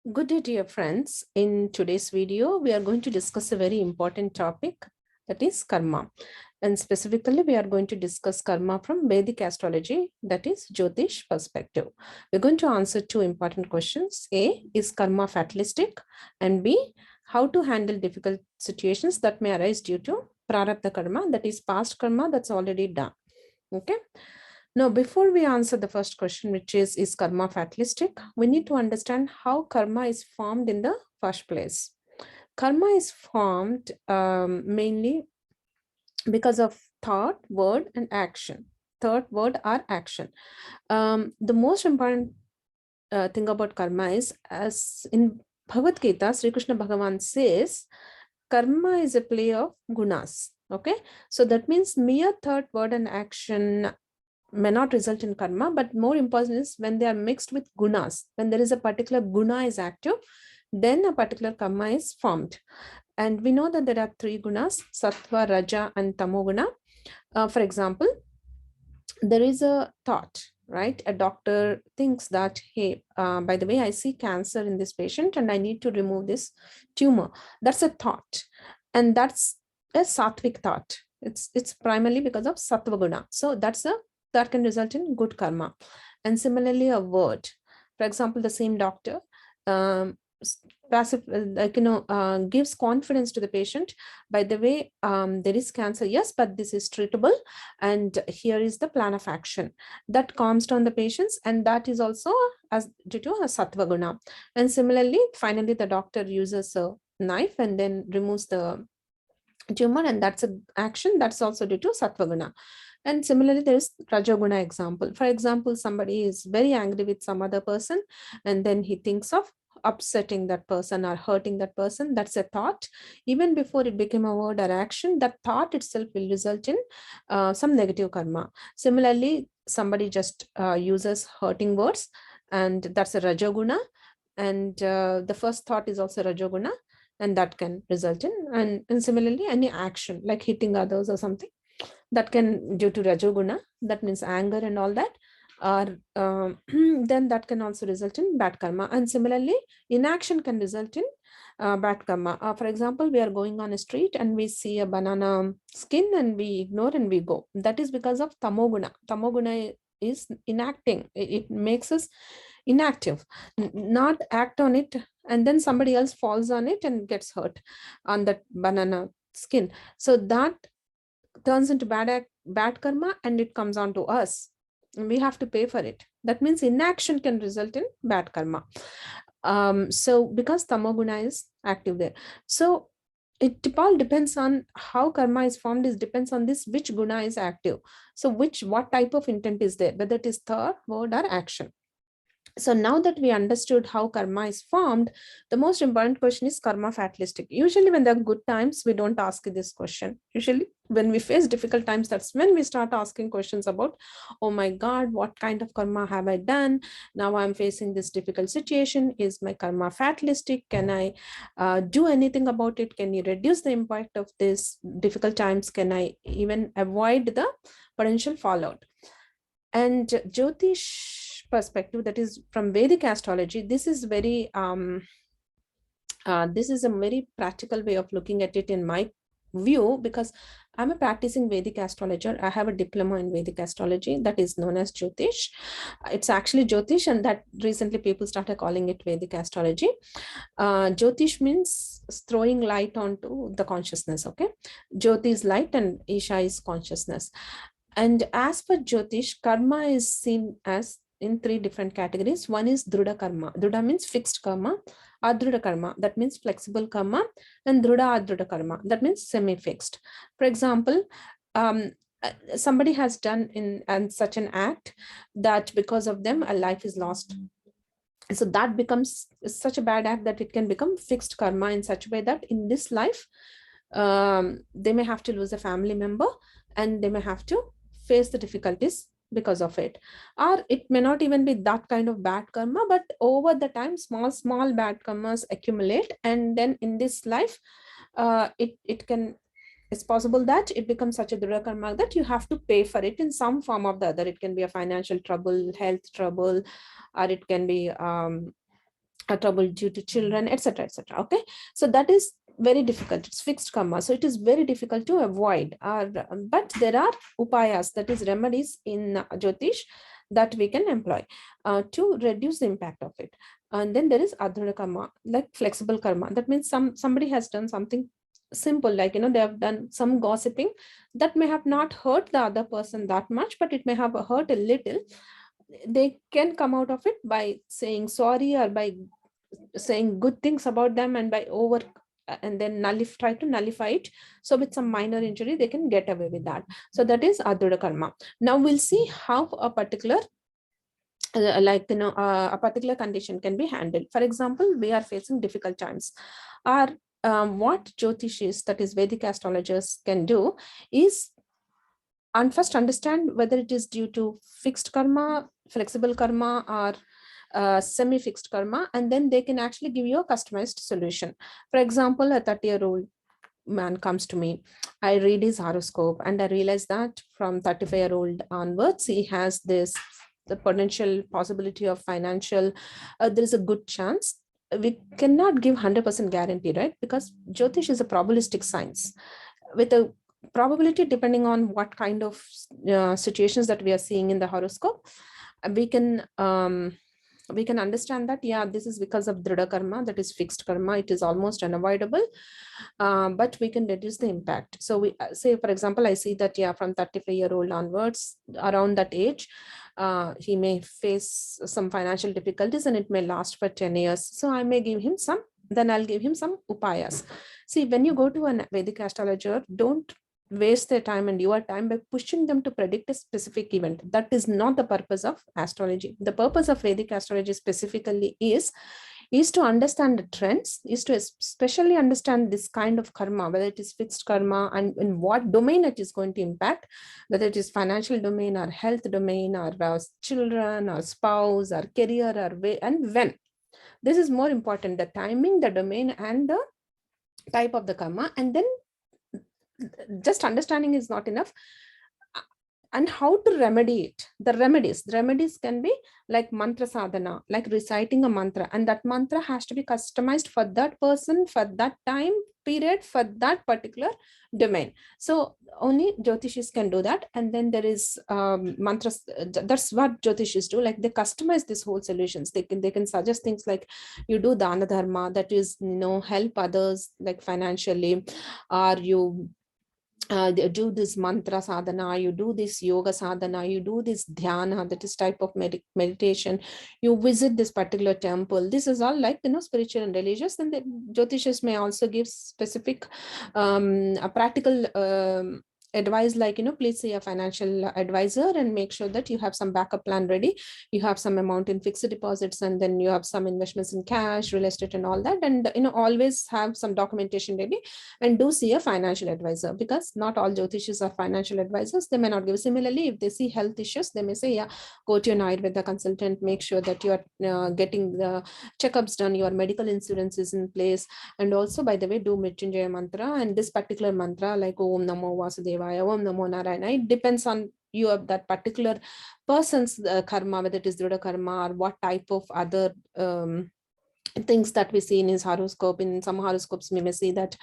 Good day, dear friends. In today's video, we are going to discuss a very important topic, that is karma. And specifically, we are going to discuss karma from Vedic astrology, that is Jyotish perspective. We're going to answer two important questions. A, is karma fatalistic? And B, how to handle difficult situations that may arise due to prarabdha karma, that is past karma that's already done. Okay. Now, before we answer the first question, which is karma fatalistic, we need to understand how karma is formed in the first place. Karma is formed mainly because of thought, word, and action. Thought, word, or action. The most important thing about karma is, as in Bhagavad Gita, Sri Krishna Bhagavan says, karma is a play of gunas. Okay, so that means mere thought, word, and action may not result in karma, but more important is when they are mixed with gunas. When there is a particular guna is active, then a particular karma is formed. And we know that there are three gunas, sattva, raja, and tamoguna. For example, there is a thought, right? A doctor thinks that, hey, by the way, I see cancer in this patient and I need to remove this tumor. That's a thought. And that's a sattvic thought. It's primarily because of sattva guna. So that can result in good karma. And similarly, a word. For example, the same doctor um, passive, gives confidence to the patient. By the way, there is cancer, yes, but this is treatable, and here is the plan of action. That calms down the patients, and that is also as due to a sattva guna. And similarly, finally, the doctor uses a knife and then removes the tumor, and that's an action that's also due to sattva guna. And similarly, there is rajoguna example. For example, somebody is very angry with some other person, and then he thinks of upsetting that person or hurting that person. That's a thought. Even before it became a word or action, that thought itself will result in some negative karma. Similarly, somebody just uses hurting words, and that's a rajoguna. And the first thought is also rajoguna, and that can result in, and similarly, any action like hitting others or something, that can due to rajoguna, that means anger and all that, or then that can also result in bad karma. And similarly, inaction can result in bad karma. For example, we are going on a street and we see a banana skin and we ignore and we go. That is because of tamoguna. Tamoguna is inacting. It makes us inactive, not act on it, and then somebody else falls on it and gets hurt on that banana skin. So that turns into bad karma, and it comes on to us. We have to pay for it. That means inaction can result in bad karma. So because tamoguna is active there, so it all depends on how karma is formed. Is depends on this which guna is active. So what type of intent is there, whether it is thought, word, or action. So now that we understood how karma is formed, the most important question is karma fatalistic. Usually when there are good times, we don't ask this question. Usually when we face difficult times, that's when we start asking questions about, oh my God, what kind of karma have I done? Now I'm facing this difficult situation. Is my karma fatalistic? Can I do anything about it? Can you reduce the impact of this difficult times? Can I even avoid the potential fallout? And Jyotish perspective, that is from Vedic astrology, this is a very practical way of looking at it in my view, because I'm a practicing Vedic astrologer. I have a diploma in Vedic astrology that is known as Jyotish. It's actually Jyotish, and that recently people started calling it Vedic astrology. Jyotish means throwing light onto the consciousness. Okay, Jyoti is light and Isha is consciousness. And as per Jyotish, karma is seen as in three different categories. One is Druda karma. Druda means fixed karma. Adruda karma, that means flexible karma. And Druda Adruda karma, that means semi-fixed. For example, somebody has done in such an act that because of them a life is lost. So that becomes such a bad act that it can become fixed karma in such a way that in this life they may have to lose a family member, and they may have to face the difficulties because of it. Or it may not even be that kind of bad karma, but over the time small bad karmas accumulate, and then in this life it's possible that it becomes such a dura karma that you have to pay for it in some form or the other. It can be a financial trouble, health trouble, or it can be trouble due to children, etc., etc. Okay, so that is very difficult. It's fixed karma, so it is very difficult to avoid. But there are upayas, that is remedies in Jyotish, that we can employ to reduce the impact of it. And then there is adhara karma, like flexible karma. That means somebody has done something simple, like they have done some gossiping that may have not hurt the other person that much, but it may have hurt a little. They can come out of it by saying sorry, or by saying good things about them, and by over and then try to nullify it. So with some minor injury they can get away with that. So that is adhura karma. Now we'll see how a particular a particular condition can be handled. For example, we are facing difficult times. Our what Jyotishis, that is Vedic astrologers, can do is and first understand whether it is due to fixed karma, flexible karma, or semi-fixed karma, and then they can actually give you a customized solution. For example, a 30-year-old man comes to me, I read his horoscope, and I realize that from 35-year-old onwards, he has the potential possibility of financial, there is a good chance. We cannot give 100% guarantee, right? Because Jyotish is a probabilistic science with a probability depending on what kind of situations that we are seeing in the horoscope. We can understand that, yeah, this is because of dhrida karma, that is fixed karma, it is almost unavoidable, but we can reduce the impact. So we say, for example, I see that, yeah, from 35-year-old onwards, around that age, he may face some financial difficulties, and it may last for 10 years. So I may give him some, then I'll give him some upayas. See, when you go to a Vedic astrologer, don't waste their time and your time by pushing them to predict a specific event. That is not the purpose of astrology. The purpose of Vedic astrology specifically is to understand the trends, is to especially understand this kind of karma, whether it is fixed karma and in what domain it is going to impact, whether it is financial domain or health domain or children or spouse or career and when. This is more important, the timing, the domain, and the type of the karma. And then just understanding is not enough, and how to remedy it. The remedies can be like mantra sadhana, like reciting a mantra, and that mantra has to be customized for that person, for that time period, for that particular domain. So only Jyotishis can do that. And then there is mantras, that's what Jyotishis do, like they customize this whole solutions. They can suggest things like, you do dana dharma, that is, help others like financially, or you do this mantra sadhana, you do this yoga sadhana, you do this dhyana, that is type of meditation, you visit this particular temple. This is all like, spiritual and religious. And the Jyotishas may also give specific a practical advice, like, please see a financial advisor and make sure that you have some backup plan ready. You have some amount in fixed deposits, and then you have some investments in cash, real estate, and all that. And, always have some documentation ready, and do see a financial advisor, because not all Jyotishis are financial advisors. They may not give. Similarly, if they see health issues, they may say, yeah, go to an Ayurveda consultant, make sure that you are getting the checkups done, your medical insurance is in place. And also, by the way, do Mrityunjaya mantra, and this particular mantra, like Om Namo Vasudevaya, Om Namo Narayana, it depends on you of that particular person's karma, whether it is dhrida karma or what type of other things that we see in his horoscope. In some horoscopes, we may see that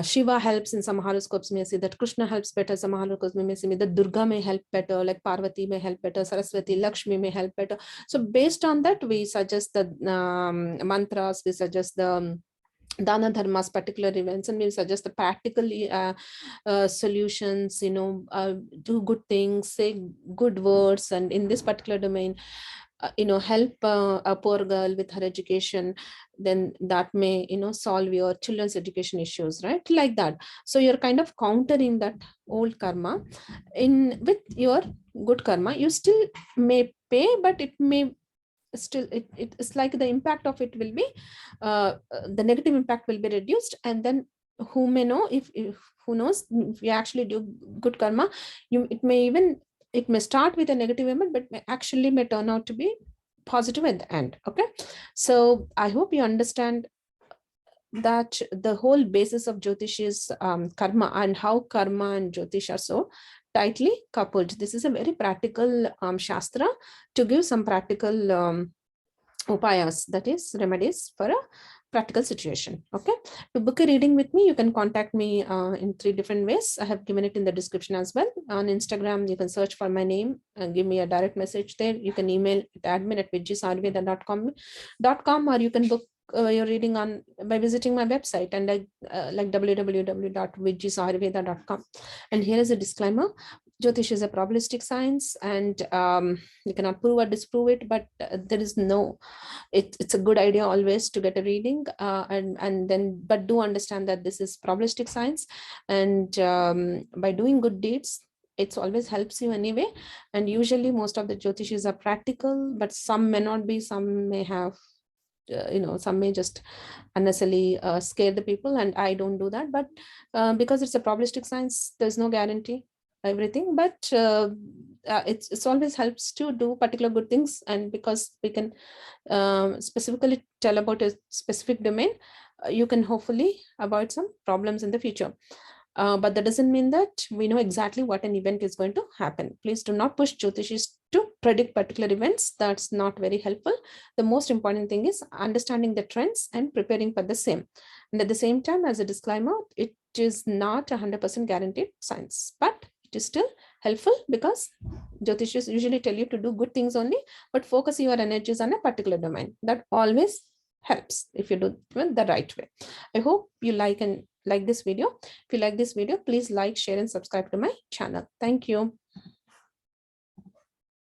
Shiva helps. In some horoscopes, may see that Krishna helps better. Some horoscopes may see that Durga may help better, like Parvati may help better, Saraswati, Lakshmi may help better. So based on that, we suggest the mantras, we suggest the dana dharmas, particular events, and we suggest the practical solutions. Do good things, say good words, and in this particular domain, help a poor girl with her education, then that may solve your children's education issues, right? Like that. So you're kind of countering that old karma in with your good karma. You still may pay, but it may still, it's like the impact of it will be the negative impact will be reduced. And then who may know, if who knows, if you actually do good karma, it may start with a negative impact, but may turn out to be positive at the end. Okay, so I hope you understand that the whole basis of Jyotish is karma, and how karma and Jyotish are so tightly coupled. This is a very practical Shastra to give some practical upayas, that is remedies for a practical situation. Okay, to book a reading with me, you can contact me in 3 different ways. I have given it in the description as well. On Instagram, you can search for my name and give me a direct message there. You can email admin@vijaysaurveda.com, or you can book your reading on by visiting my website and like www.vijaysaurveda.com. And here is a disclaimer: Jyotish is a probabilistic science, and you cannot prove or disprove it, but there is no, it's a good idea always to get a reading, and then, but do understand that this is probabilistic science, and by doing good deeds, it always helps you anyway. And usually most of the Jyotishis are practical, but some may not be, some may have some may just unnecessarily scare the people, and I don't do that. But because it's a probabilistic science, there's no guarantee everything, but it's always helps to do particular good things. And because we can specifically tell about a specific domain, you can hopefully avoid some problems in the future. But that doesn't mean that we know exactly what an event is going to happen. Please do not push Jyotishis to predict particular events. That's not very helpful. The most important thing is understanding the trends and preparing for the same. And at the same time, as a disclaimer, it is not 100% guaranteed science, but it is still helpful because Jyotishis usually tell you to do good things only, but focus your energies on a particular domain. That always helps if you do it the right way. I hope you like this video. If you like this video, please like, share, and subscribe to my channel. Thank you.